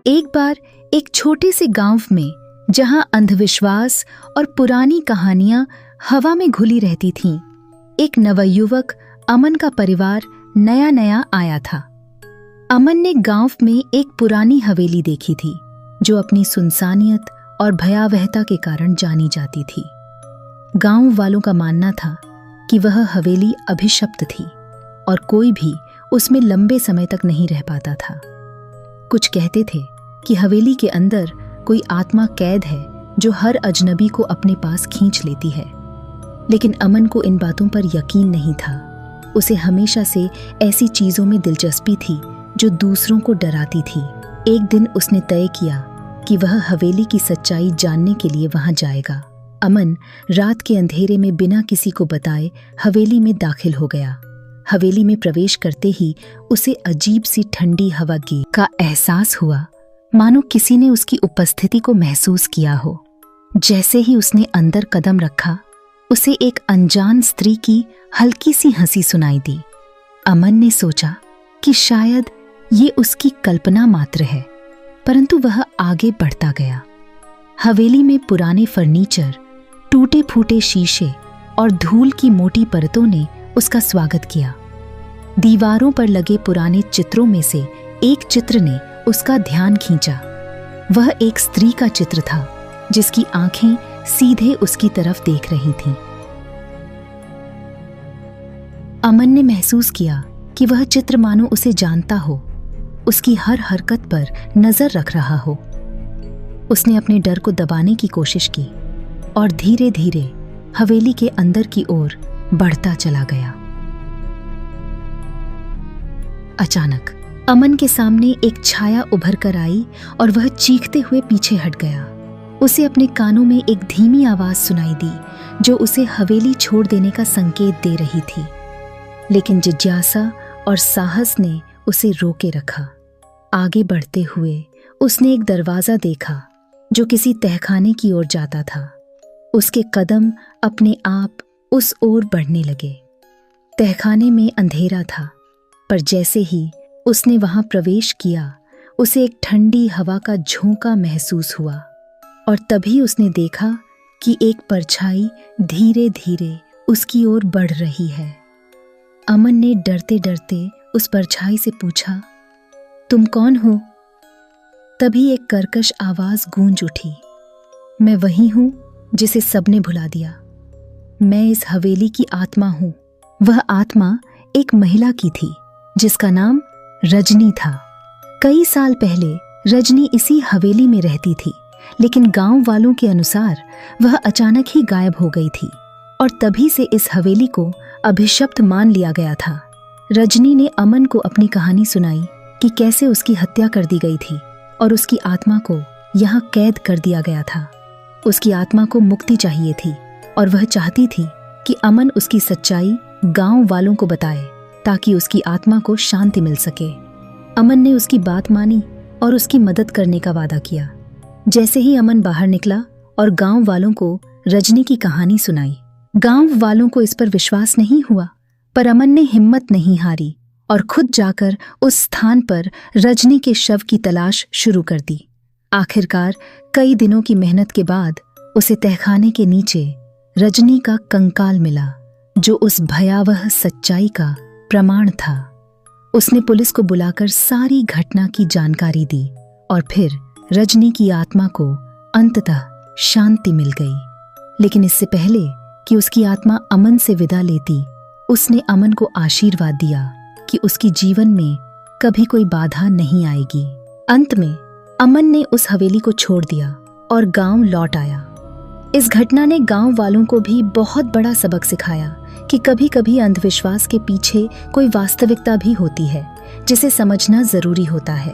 एक बार एक छोटे से गांव में, जहां अंधविश्वास और पुरानी कहानियां हवा में घुली रहती थीं, एक नवयुवक अमन का परिवार नया नया आया था। अमन ने गांव में एक पुरानी हवेली देखी थी जो अपनी सुनसानियत और भयावहता के कारण जानी जाती थी। गांव वालों का मानना था कि वह हवेली अभिशप्त थी और कोई भी उसमें लंबे समय तक नहीं रह पाता था। कुछ कहते थे कि हवेली के अंदर कोई आत्मा कैद है जो हर अजनबी को अपने पास खींच लेती है। लेकिन अमन को इन बातों पर यकीन नहीं था। उसे हमेशा से ऐसी चीजों में दिलचस्पी थी जो दूसरों को डराती थी। एक दिन उसने तय किया कि वह हवेली की सच्चाई जानने के लिए वहां जाएगा। अमन रात के अंधेरे में बिना किसी को बताए हवेली में दाखिल हो गया। हवेली में प्रवेश करते ही उसे अजीब सी ठंडी हवा का एहसास हुआ, मानो किसी ने उसकी उपस्थिति को महसूस किया हो। जैसे ही उसने अंदर कदम रखा, उसे एक अनजान स्त्री की हल्की सी हंसी सुनाई दी। अमन ने सोचा कि शायद ये उसकी कल्पना मात्र है, परंतु वह आगे बढ़ता गया। हवेली में पुराने फर्नीचर, टूटे फूटे शीशे और धूल की मोटी परतों ने उसका स्वागत किया। दीवारों पर लगे पुराने चित्रों में से एक चित्र ने उसका ध्यान खींचा। वह एक स्त्री का चित्र था जिसकी आंखें सीधे उसकी तरफ देख रही थीं। अमन ने महसूस किया कि वह चित्र मानो उसे जानता हो, उसकी हर हरकत पर नजर रख रहा हो। उसने अपने डर को दबाने की कोशिश की और धीरे धीरे हवेली के अंदर की ओर बढ़ता चला गया। अचानक अमन के सामने एक छाया उभर कर आई और वह चीखते हुए पीछे हट गया। उसे अपने कानों में एक धीमी आवाज सुनाई दी जो उसे हवेली छोड़ देने का संकेत दे रही थी। लेकिन जिज्ञासा और साहस ने उसे रोके रखा। आगे बढ़ते हुए उसने एक दरवाजा देखा जो किसी तहखाने की ओर जाता था। उसके कदम अपने आप उस ओर बढ़ने लगे। तहखाने में अंधेरा था, पर जैसे ही उसने वहां प्रवेश किया, उसे एक ठंडी हवा का झोंका महसूस हुआ और तभी उसने देखा कि एक परछाई धीरे धीरे उसकी ओर बढ़ रही है। अमन ने डरते डरते उस परछाई से पूछा, तुम कौन हो? तभी एक कर्कश आवाज गूंज उठी, मैं वही हूं जिसे सबने भुला दिया। मैं इस हवेली की आत्मा हूं। वह आत्मा एक महिला की थी जिसका नाम रजनी था। कई साल पहले रजनी इसी हवेली में रहती थी, लेकिन गांव वालों के अनुसार वह अचानक ही गायब हो गई थी और तभी से इस हवेली को अभिशप्त मान लिया गया था। रजनी ने अमन को अपनी कहानी सुनाई कि कैसे उसकी हत्या कर दी गई थी और उसकी आत्मा को यहाँ कैद कर दिया गया था। उसकी आत्मा को मुक्ति चाहिए थी और वह चाहती थी कि अमन उसकी सच्चाई गांव वालों को बताए ताकि उसकी आत्मा को शांति मिल सके। अमन ने उसकी बात मानी और उसकी मदद करने का वादा किया। जैसे ही अमन बाहर निकला और गांव वालों को रजनी की कहानी सुनाई, गांव वालों को इस पर विश्वास नहीं हुआ, पर अमन ने हिम्मत नहीं हारी और खुद जाकर उस स्थान पर रजनी के शव की तलाश शुरू कर दी। आखिरकार कई दिनों की मेहनत के बाद उसे तहखाने के नीचे रजनी का कंकाल मिला, जो उस भयावह सच्चाई का प्रमाण था। उसने पुलिस को बुलाकर सारी घटना की जानकारी दी और फिर रजनी की आत्मा को अंततः शांति मिल गई। लेकिन इससे पहले कि उसकी आत्मा अमन से विदा लेती, उसने अमन को आशीर्वाद दिया कि उसकी जीवन में कभी कोई बाधा नहीं आएगी। अंत में अमन ने उस हवेली को छोड़ दिया और गांव लौट आया। इस घटना ने गांव वालों को भी बहुत बड़ा सबक सिखाया कि कभी कभी अंधविश्वास के पीछे कोई वास्तविकता भी होती है जिसे समझना जरूरी होता है।